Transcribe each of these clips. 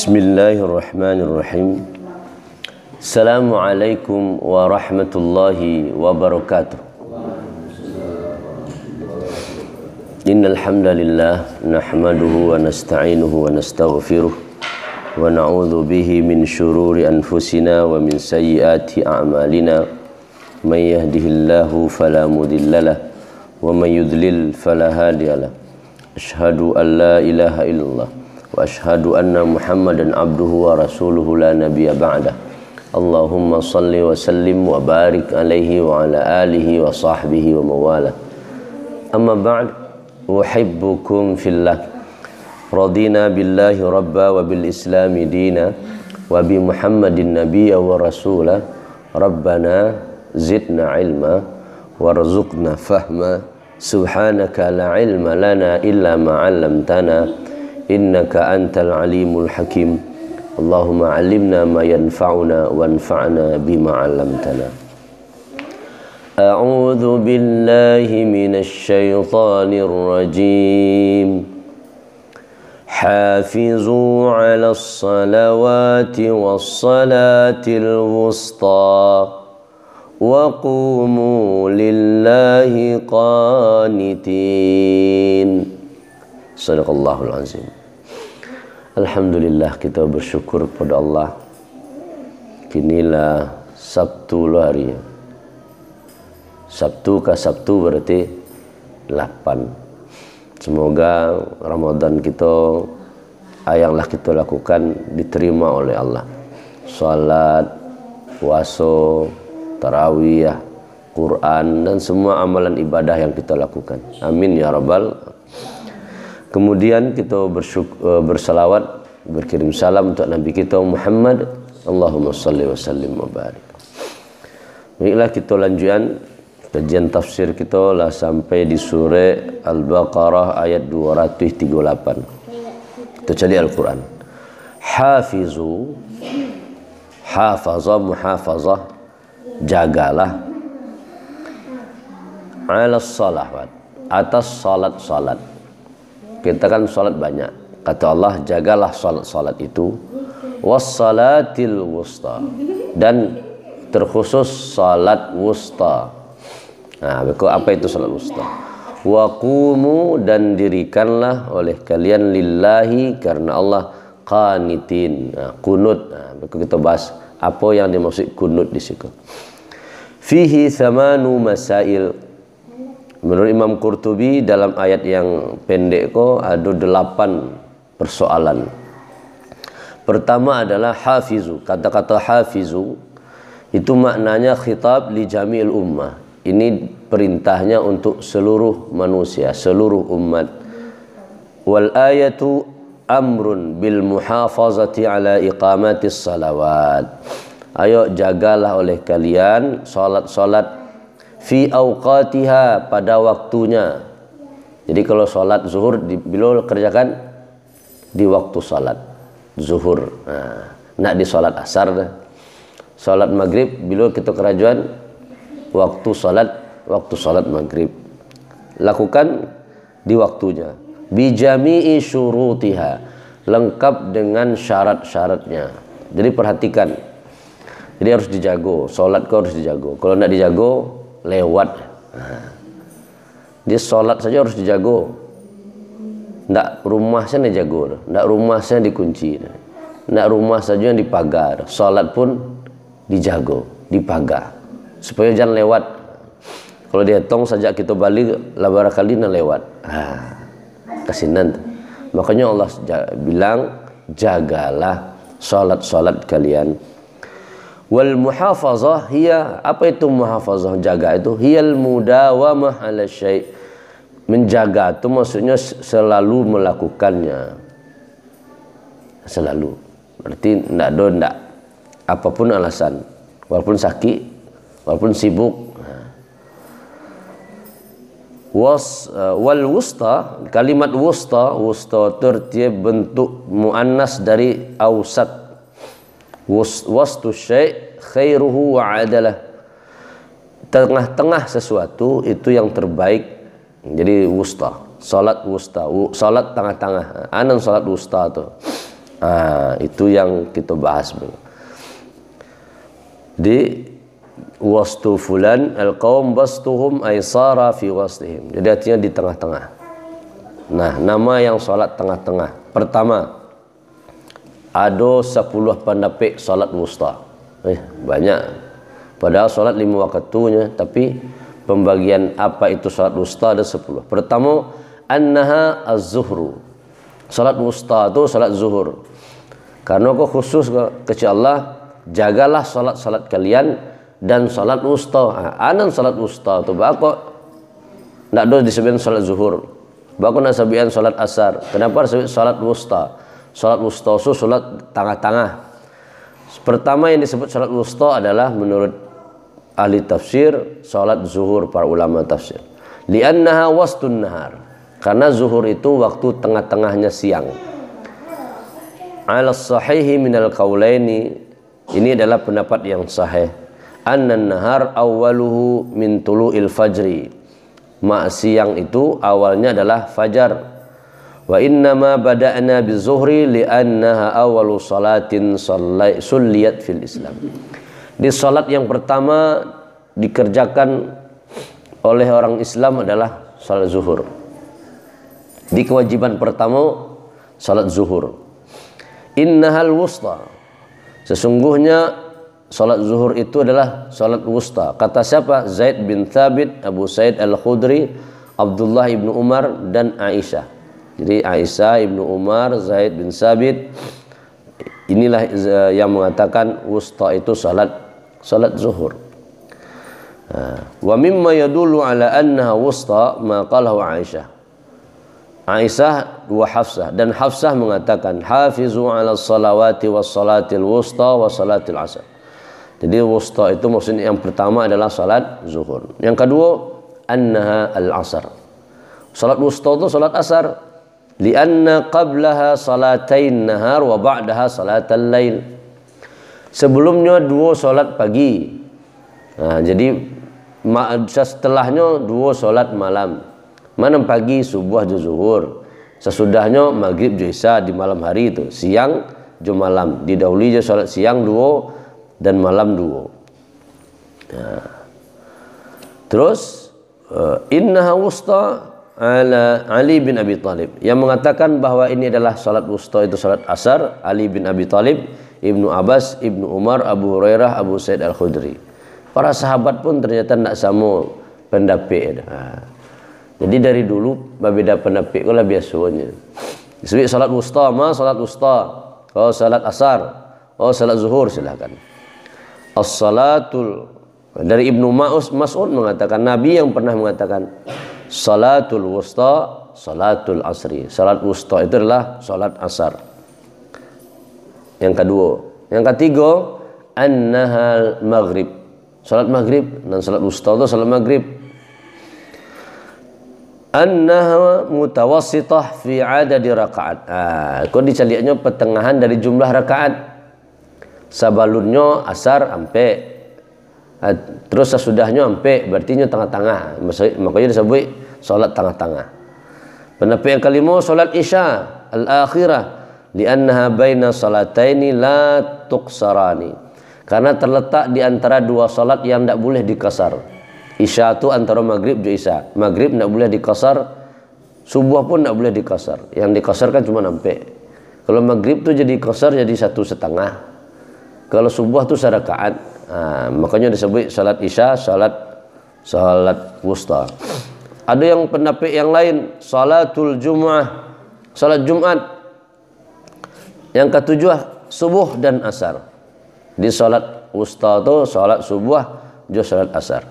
Bismillahirrahmanirrahim. Assalamualaikum warahmatullahi wabarakatuh. Innal hamdalillah nahmaduhu wa nasta'inuhu wa nastaghfiruh wa na'udzu bihi min shururi anfusina wa min sayyiati a'malina. May yahdihillahu fala mudhillalah wa may yudlil fala hadiyalah. Asyhadu an la ilaha illallah wa ashhadu anna Muhammadan abduhu wa rasuluhu la nabiyya ba'dah. Allahumma salli wa sallim wa barik alaihi wa ala alihi wa sahbihi wa mawala. Amma ba'd, uhibbukum fillah. Radina billahi rabba wa bil islami dina wa bi Muhammadin nabiyya wa rasula. Rabbana zidna ilma warzuqna fahma. Subhanaka la ilma lana illa ma 'allamtana innaka antal alimul hakim. Allahumma 'allimna ma yanfa'una wanfa'na bima 'allamtana. A'udzu billahi minasy syaithanir rajim. Hafizu 'alas salawati was salatil wusta wa qumu lillahi qanitin. Sadaqallahul azim. Alhamdulillah, kita bersyukur kepada Allah. Kinilah Sabtu hari. Sabtu ke Sabtu berarti 8. Semoga Ramadan kita yang kita lakukan diterima oleh Allah. Salat, puasa, tarawih, Quran, dan semua amalan ibadah yang kita lakukan. Amin ya rabbal. Kemudian kita bersalawat, berkirim salam untuk Nabi kita Muhammad. Allahumma salli wa sallim wa barik. Baiklah, kita lanjutkan kajian tafsir kita lah sampai di surah Al-Baqarah ayat 238. Kita cari Al-Quran. Hafizu, hafazah, muhafazah, jagalah, alas salawat, atas salat-salat. Kita kan salat banyak. Kata Allah, jagalah salat-salat itu. Wassalatil wusta, dan terkhusus salat wusta. Nah, apa itu salat wusta? Wa qumu, dan dirikanlah oleh kalian lillahi, karena Allah, qanitin. Nah, kunut. Nah, kita bahas apa yang dimaksud kunut di situ. Fihi thamanu masail. Menurut Imam Qurtubi, dalam ayat yang pendek ko ada 8 persoalan. Pertama adalah hafizu. Kata-kata hafizu itu maknanya khitab li jami'il ummah. Ini perintahnya untuk seluruh manusia, seluruh umat. Wal ayatu amrun bil muhafazati ala iqamatis salawat. Ayo jagalah oleh kalian salat-salat fi awqatiha, pada waktunya. Jadi kalau salat zuhur bila kerjakan di waktu salat zuhur. Nah, nak di salat asar dah. Salat maghrib bila kita kerajuan waktu salat maghrib. Lakukan di waktunya. Bi jami'i syurutiha, lengkap dengan syarat-syaratnya. Jadi perhatikan. Jadi harus dijago, salat kau harus dijago. Kalau nak dijago lewat. Dia solat saja harus dijago. Ndak rumah saya dijago, ndak rumah saya dikunci, ndak rumah saja yang dipagar. Solat pun dijago, dipagar, supaya jangan lewat. Kalau dihitung saja kita balik labara kali nak lewat. Kasinan. Makanya Allah bilang, jagalah solat-solat kalian. Wal muhafazah hiya, apa itu muhafazah, jaga itu? Hiyal mudawamah ala syai'. Menjaga itu maksudnya selalu melakukannya. Selalu. Berarti ndak apapun alasan. Walaupun sakit, walaupun sibuk. Wal wusta, kalimat wusta tertiap bentuk muannas dari ausat. Wastu syai' khairuhu wa adalah. Tengah-tengah sesuatu itu yang terbaik. Jadi wusta, salat wusta, salat tengah-tengah. Anan salat wusta tu. Itu yang kita bahas. Di wastu fulan al-qaum bastuhum aysara fi wastihim. Jadi artinya di tengah-tengah. Nah, nama yang salat tengah-tengah. Pertama, ada 10 pandapik salat wusta. Banyak. Padahal salat 5 waktunya, tapi pembagian apa itu salat wusta ada 10. Pertama, annaha az-zuhru. Salat wusta itu salat zuhur. Karena kau khusus kecil Allah, jagalah salat-salat kalian dan salat wusta. Anan salat wusta tu bako ndak do disebut salat zuhur. Bako nak sabian salat asar. Kenapa disebut salat wusta? Salat wusta itu salat tengah-tengah. Pertama yang disebut salat wusta adalah menurut ahli tafsir salat zuhur, para ulama tafsir. Li'annaha wastun nahar. Karena zuhur itu waktu tengah-tengahnya siang. Ala sahihi minal qaulaini, ini adalah pendapat yang sahih. Annan nahar awwaluhu min tulu'il fajri. Siang itu awalnya adalah fajar. Wa innama bada'na bizuhri li'annaha awwalu salatin sulliyat fil Islam. Di salat yang pertama dikerjakan oleh orang Islam adalah salat zuhur. Di kewajiban pertama salat zuhur. Innahal wusta. Sesungguhnya salat zuhur itu adalah salat wusta. Kata siapa? Zaid bin Thabit, Abu Sa'id Al-Khudri, Abdullah ibnu Umar dan Aisyah. Jadi Aisyah, Ibnu Umar, Zaid bin Sabit, inilah yang mengatakan wusta itu salat zuhur. Wa mimma yadullu ala annaha wusta ma qalahu Aisyah. Aisyah wa Hafsah, dan Hafsah mengatakan hafizu ala salawati was salatil wusta wa salatil asar. Jadi wusta itu maksudnya yang pertama adalah salat zuhur. Yang kedua annaha al-asar. Salat wusta itu salat asar. Lianna qablaha salatain nahar wa ba'daha salatal lail. Sebelumnya 2 salat pagi. Jadi setelahnya 2 salat malam. Mana pagi subuh ju zuhur. Sesudahnya maghrib ju isya di malam hari itu. Siang ju malam. Didahului je salat siang 2 dan malam 2. Terus innaha wusta ala Ali bin Abi Thalib, yang mengatakan bahwa ini adalah salat wusta itu salat asar, Ali bin Abi Thalib, Ibnu Abbas, Ibnu Umar, Abu Hurairah, Abu Sa'id Al-Khudri. Para sahabat pun ternyata tidak sama pendapat. Jadi dari dulu berbeda pendapat kalau biasanya. Disebut salat wusta, salat wusta. Oh salat asar, oh salat zuhur, silakan. As-salatul, dari Ibnu Mas'ud mengatakan, Nabi yang pernah mengatakan salatul wusta, salatul asri. Salat wusta itu adalah salat asar. Yang kedua. Yang ketiga, annahal maghrib. Salat maghrib dan salat wusta itu salat maghrib. Annaha mutawassitah fi adadi rakaat. Kau dicaliaknya pertengahan dari jumlah rakaat. Sabalunnya asar ampe. Terus sesudahnya ampe, berarti tengah-tengah. Makanya disebut salat tengah-tengah. Pendapat yang kelima salat isya al-akhirah, li'annaha baina salataini la tuqsarani. Karena terletak di antara 2 salat yang tidak boleh dikasar. Isya itu antara maghrib dan isya. Maghrib tidak boleh dikasar, subuh pun tidak boleh dikasar. Yang dikasarkan cuma ampe. Kalau maghrib itu jadi kasar jadi 1,5. Kalau subuh itu serakaat. Makanya disebut salat isya, salat wusta. Ada yang pendapat yang lain, salatul jum'ah, salat Jumat. Yang ketujuh subuh dan asar. Di salat wusta itu salat subuh juga salat asar.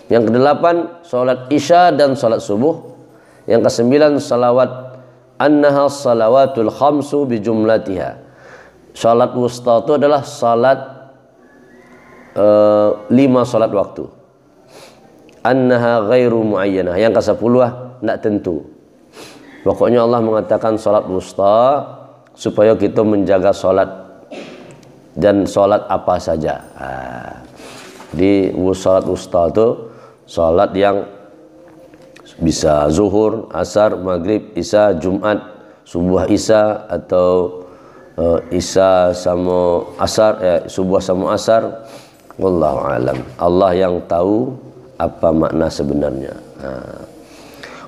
Yang kedelapan salat isya dan salat subuh. Yang kesembilan salawat, annaha salawatul khamsu bi jumlatiha. Salat wusta itu adalah salat 5 salat waktu. Annaha ghairu muayyanah. Yang ke-10 tidak tentu. Pokoknya Allah mengatakan salat wusta supaya kita menjaga salat dan salat apa saja. Di salat wusta itu salat yang bisa zuhur, asar, maghrib, isya, Jumat, subuh isya, atau Isya sama asar, subuh sama asar, wallahu alam. Allah yang tahu apa makna sebenarnya.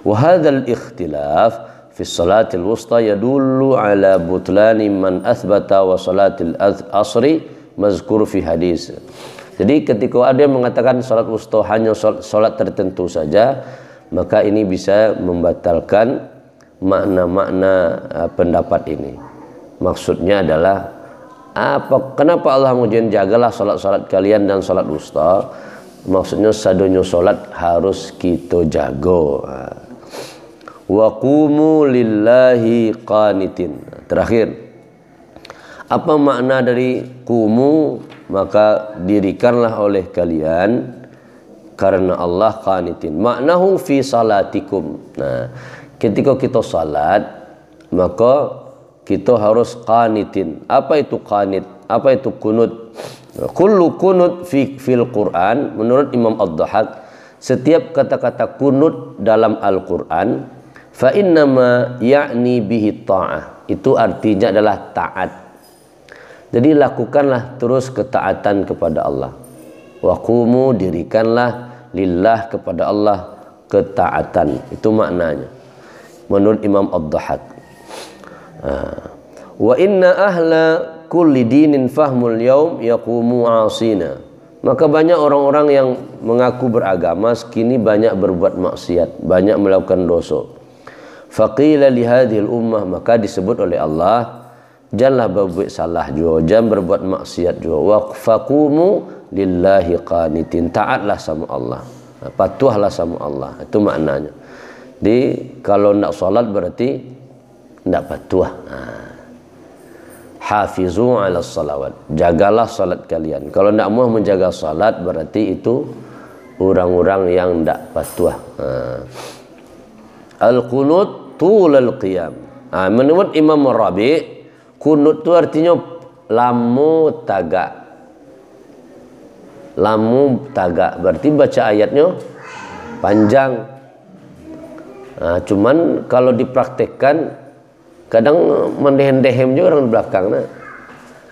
Wa hadzal ikhtilaf fi salatil wusta yadullu ala butlani man athbata wa salatil asri mazkur fi hadis. Jadi ketika ada yang mengatakan salat wusta hanya salat tertentu saja, maka ini bisa membatalkan makna-makna pendapat ini. Maksudnya adalah kenapa Allah mengujian jagalah salat-salat kalian dan salat wusta? Maksudnya sadonya salat harus kita jago. Wa qumu lillahi qanitin. Terakhir, apa makna dari qumu? Maka dirikanlah oleh kalian karena Allah qanitin. Maknahu fi salatikum. Nah, ketika kita salat, maka kita harus qanitin. Apa itu qanit? Apa itu kunut? Kullu kunut fil Quran, menurut Imam Ad-Dhahhak, setiap kata-kata kunut dalam Al-Quran, fa innama ya'ni bihi ta'ah. Itu artinya adalah taat. Jadi lakukanlah terus ketaatan kepada Allah. Wa qumu, dirikanlah lillah, kepada Allah ketaatan. Itu maknanya menurut Imam Ad-Dhahhak. Wa inna ahla kulli dinin fahmul yaum yaqumu asina. Maka banyak orang-orang yang mengaku beragama sekini banyak berbuat maksiat, banyak melakukan dosa. Faqila li hadhil ummah, maka disebut oleh Allah, janganlah berbuat salah juga, jangan berbuat maksiat juga. Wa faqumu lillahi qanitin, taatlah sama Allah, patuhlah sama Allah. Itu maknanya. Jadi kalau nak salat berarti tidak patuh. Hafizu ala salawat, jagalah salat kalian. Kalau tidak mau menjaga salat berarti itu orang-orang yang tidak patuh. Al-qunut tulul qiyam. Menurut Imam Rabi', kunut itu artinya lamu tagak. Lamu tagak berarti baca ayatnya panjang. Cuman kalau dipraktekkan kadang mendehem-dehem juga orang belakang.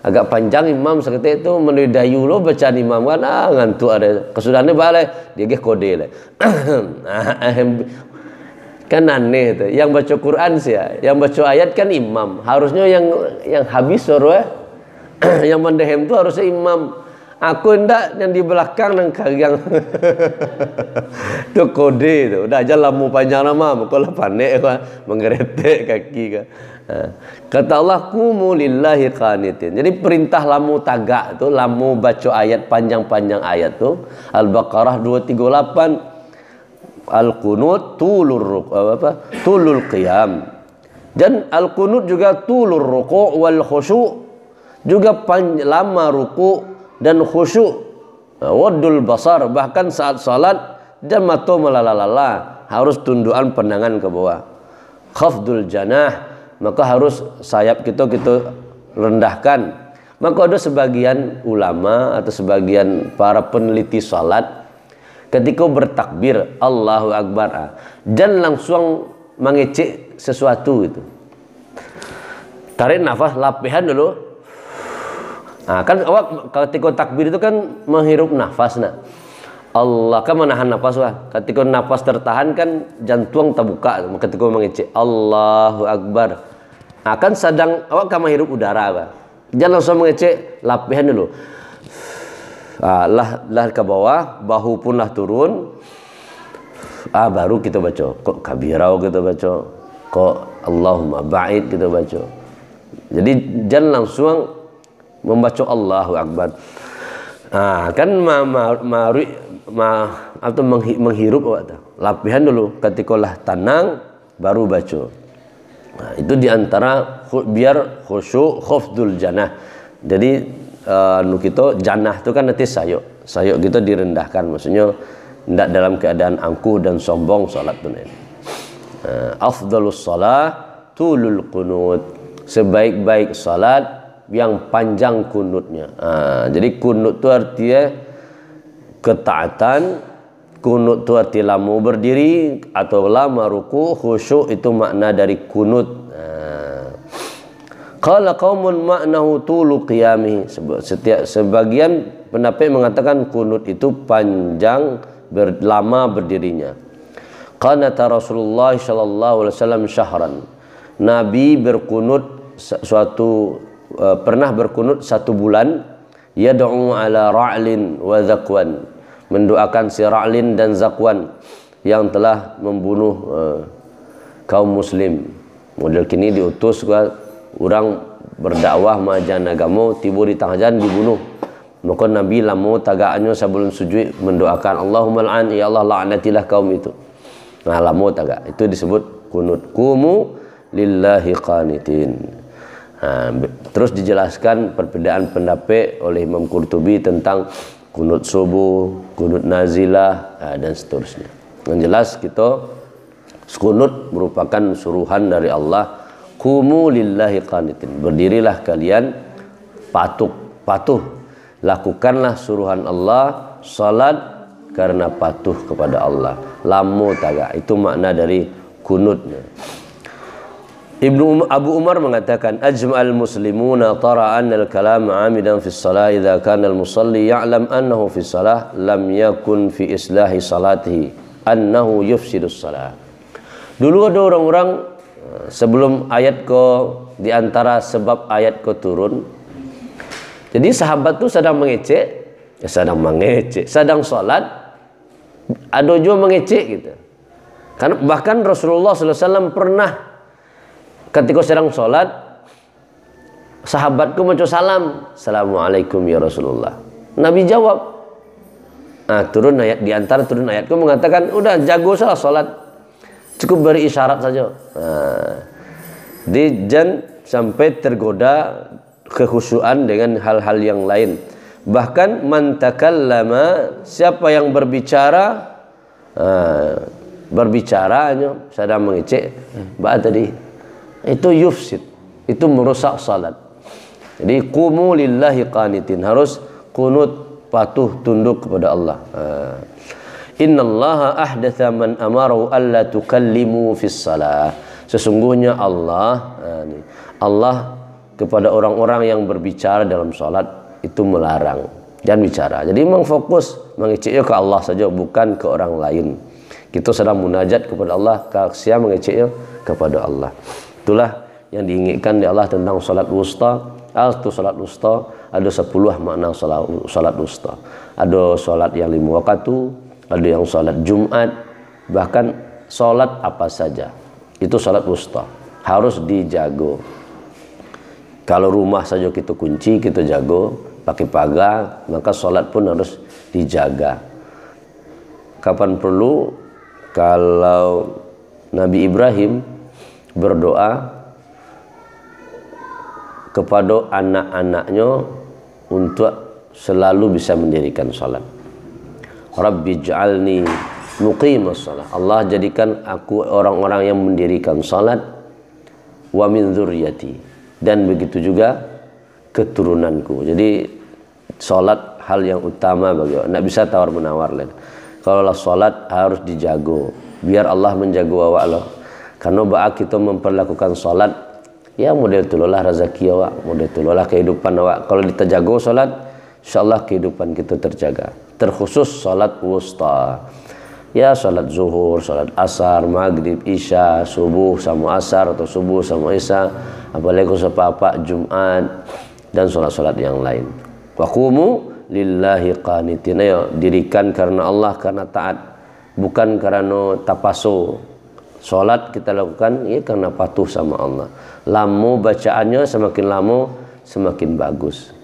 Agak panjang imam seperti itu mendayu lo bacaan imam kan ngantuk ada kesudahannya balik dia kode lah. Kan aneh itu. Yang baca Quran sih ya, yang baca ayat kan imam. Harusnya yang habis suruh yang mendehem itu harusnya imam. Aku ndak yang di belakang nang kagang. Itu kode itu. Udah aja lamu panjang nama, kalau panik menggeretek kaki kan. Kata Allah qumu lillahi qanitin. Jadi perintah lamu tagak itu, lamu baca ayat panjang-panjang ayat itu Al-Baqarah 238. Al-qunut tulul qiyam. Dan al-qunut juga tulur ruku' wal khusyu', juga lama ruku' dan khusyuk. Waddul basar, bahkan saat salat dan mata melalala, harus tundukan pandangan ke bawah. Khafdul janah, maka harus sayap kita rendahkan. Maka ada sebagian ulama atau sebagian para peneliti salat ketika bertakbir Allahu Akbar dan langsung mengecek sesuatu itu. Tarik nafas, lapihan dulu. Kan awak ketika takbir itu kan menghirup nafas Allah kan menahan nafas ketika nafas tertahan kan jantung terbuka ketika mengecek Allahu Akbar. Kan sedang awak kan menghirup udara jangan langsung mengecek, lapihan dulu. Lah ke bawah, bahu pun lah turun. Baru kita baca kok kabirau kita baca, kok Allahumma ba'id kita baca. Jadi jangan langsung membaca Allahu Akbar. Kan atau menghirup lapihan dulu, ketika lah tenang baru baca. Itu diantara biar khusyuk khafdul janah. Jadi kita janah itu kan nanti sayuk kita direndahkan, maksudnya tidak dalam keadaan angkuh dan sombong salat tu. Afdalus salah tulul qunut, sebaik-baik salat yang panjang kunutnya. Jadi kunut itu artinya ketaatan, kunut itu artinya lama berdiri atau lama ruku, khusyuk itu makna dari kunut. Qala qaumun ma'nahu tulu qiyamihi. Sebagian pendapat mengatakan kunut itu panjang lama berdirinya. Qanata Rasulullah sallallahu alaihi wasallam syahran. Nabi berkunut pernah berkunut 1 bulan, yad'u ala Ra'lin wa Zakwan, mendoakan si Ra'lin dan Zakwan yang telah membunuh kaum muslim. Model kini diutus ke orang berdakwah majan agama, tiba di tengah jalan dibunuh. Maka Nabi lama tagaknya sebelum sujud mendoakan Allahumma al'an, ya Allah laknatilah kaum itu. Nah, lama tagak itu disebut kunut. Qumu lillahi qanitin. Terus dijelaskan perbedaan pendapat oleh Imam Qurtubi tentang kunut subuh, kunut nazilah, dan seterusnya. Yang jelas kita kunut merupakan suruhan dari Allah. Qumu lillahi qanitin, berdirilah kalian patuh, lakukanlah suruhan Allah, salat karena patuh kepada Allah. Lamu taga, itu makna dari kunutnya. Abu Umar mengatakan, ajma'al muslimuna tara anna al-kalam 'amidan fi shalah idza kana al-musalli ya'lam annahu fi shalah lam yakun fi islahi salatihi annahu yufsidu shalah. Dulu ada orang-orang sebelum ayat di antara sebab ayat turun. Jadi sahabat tu sedang mengecek, sedang salat, ada juga mengecek gitu. Kan bahkan Rasulullah SAW pernah ketika sedang salat, sahabatku macam salam, Assalamualaikum ya Rasulullah. Nabi jawab. Turun ayat, di antara turun ayatku mengatakan, udah jago salah salat, cukup beri isyarat saja. Jangan sampai tergoda kekhusyuan dengan hal-hal yang lain. Bahkan man takallama, siapa yang berbicara, berbicaranya sedang mengecek tadi, itu yufsid, itu merusak salat. Jadi qumu lillahi qanitin, harus kunut, patuh, tunduk kepada Allah. Innallaha ahdatha man amaru alla tukallimu fis salah. Sesungguhnya Allah kepada orang-orang yang berbicara dalam salat itu melarang, jangan bicara. Jadi memang fokus mengeceknya ke Allah saja, bukan ke orang lain. Kita sedang munajat kepada Allah, sia mengeceknya kepada Allah. Itulah yang diinginkan di Allah tentang salat wusta. Salat wusta ada 10 makna salat wusta. Ada salat yang 5 waktu, ada yang salat Jumat, bahkan salat apa saja. Itu salat wusta, harus dijago. Kalau rumah saja kita kunci, kita jago, pakai pagar, maka salat pun harus dijaga. Kapan perlu, kalau Nabi Ibrahim berdoa kepada anak-anaknya untuk selalu bisa mendirikan salat. Rabbi ij'alni muqimas salat. Allah jadikan aku orang-orang yang mendirikan salat, wa min dzurriyyati, dan begitu juga keturunanku. Jadi salat hal yang utama bagi orang, tidak bisa tawar-menawar lain. Kalau salat harus dijago, biar Allah menjaga awak Allah. Karena baak kita memperlakukan salat, ya model tulolah rezeki awak, model tulolah kehidupan awak. Kalau kita jago salat, insyaallah kehidupan kita terjaga. Terkhusus salat wusta. Ya salat zuhur, salat asar, maghrib, isya, subuh sama asar atau subuh sama isya, apalagi sepapak Jumat dan salat-salat yang lain. Wa qumu lillahi qanitin. Ayo dirikan karena Allah, karena taat, bukan karena tapaso. Salat kita lakukan ya karena patuh sama Allah. Lama bacaannya semakin lama semakin bagus.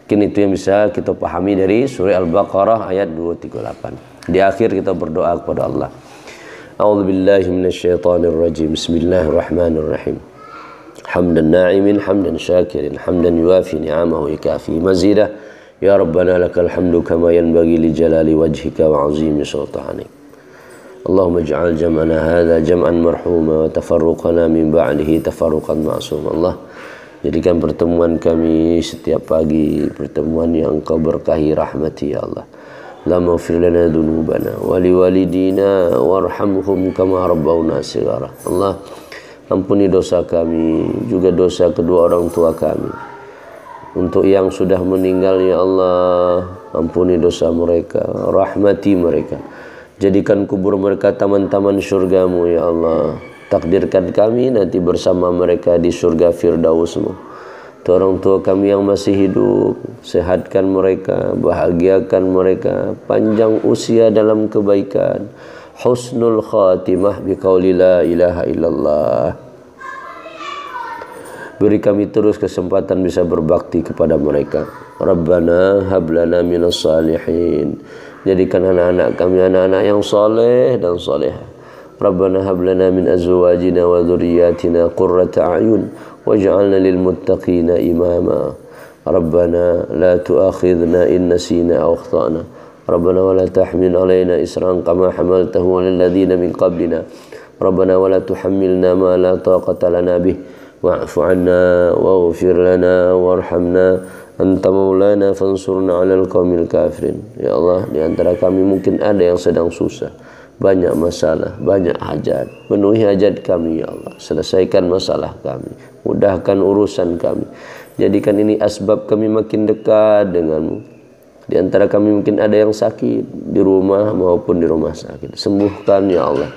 Mungkin itu yang bisa kita pahami dari surah Al-Baqarah ayat 238. Di akhir kita berdoa kepada Allah. A'udzubillahi minasyaitonirrajim. Bismillahirrahmanirrahim. Hamdan na'imin, hamdan syakirin, hamdan yuafi ni'amahu ikafi mazidah. Ya Rabbana lakal hamdu kama yanbaghi li jalali wajhika wa 'azimi sultanik. Allahumma ij'al jam'ana hadza jam'an marhuma wa tafarruqana min ba'dihi tafarruqan ma'suma. Allah, jadikan pertemuan kami setiap pagi pertemuan yang Engkau berkahi rahmati ya Allah. Allahumma ighfir lana dhunubana wa liwalidina warhamhum kama rabbawna shighara. Allah, Ampuni dosa kami, juga dosa kedua orang tua kami. Untuk yang sudah meninggal ya Allah, ampuni dosa mereka, rahmati mereka. Jadikan kubur mereka taman-taman surgamu ya Allah. Takdirkan kami nanti bersama mereka di surga Firdausmu. Untuk orang tua kami yang masih hidup, sehatkan mereka, bahagiakan mereka, panjang usia dalam kebaikan, husnul khatimah biqauli la ilaha illallah. Beri kami terus kesempatan bisa berbakti kepada mereka. Rabbana hablana minas salihin. Jadikan anak-anak kami anak-anak yang saleh dan salehah. Rabbana hablana min azwajina wa dhurriyyatina qurrata a'yun waj'alna lil muttaqina imama. Rabbana la tu'akhidhna in nasina aw akhtana. Rabbana wa la tahmil 'alaina isran kama hamaltahu 'alal ladzina min qablina. Rabbana wa la tuhammilna ma la taqata lana bih. Wa'fu 'anna waghfir lana warhamna anta maulana fansurna 'alal qaumil kafirin. Ya Allah, di antara kami mungkin ada yang sedang susah, banyak masalah, banyak hajat. Penuhi hajat kami ya Allah. Selesaikan masalah kami, mudahkan urusan kami. Jadikan ini asbab kami makin dekat denganmu. Di antara kami mungkin ada yang sakit di rumah maupun di rumah sakit. Sembuhkan ya Allah.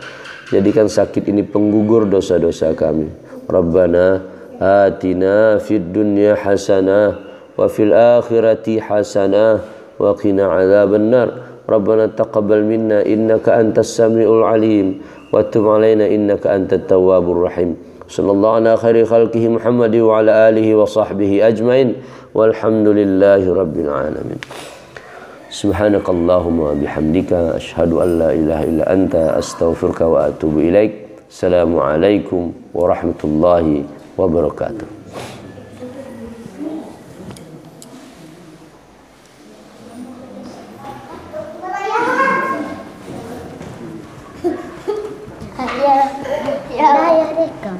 Jadikan sakit ini penggugur dosa-dosa kami. Rabbana atina fid dunya hasanah wa fil akhirati hasanah wa qina adzabannar. Rabbana taqabbal minna innaka antas samiul alim wa tub alaina innaka antat tawwabur rahim. Sallallahu ala khairi khalqihi Muhammad wa ala alihi wa sahbihi ajmain walhamdulillahi rabbil alamin. Subhanakallahumma bihamdika asyhadu an la ilaha illa anta astaghfiruka wa atubu ilaik. Assalamualaikum warahmatullahi wabarakatuh. Ya, ya, ya,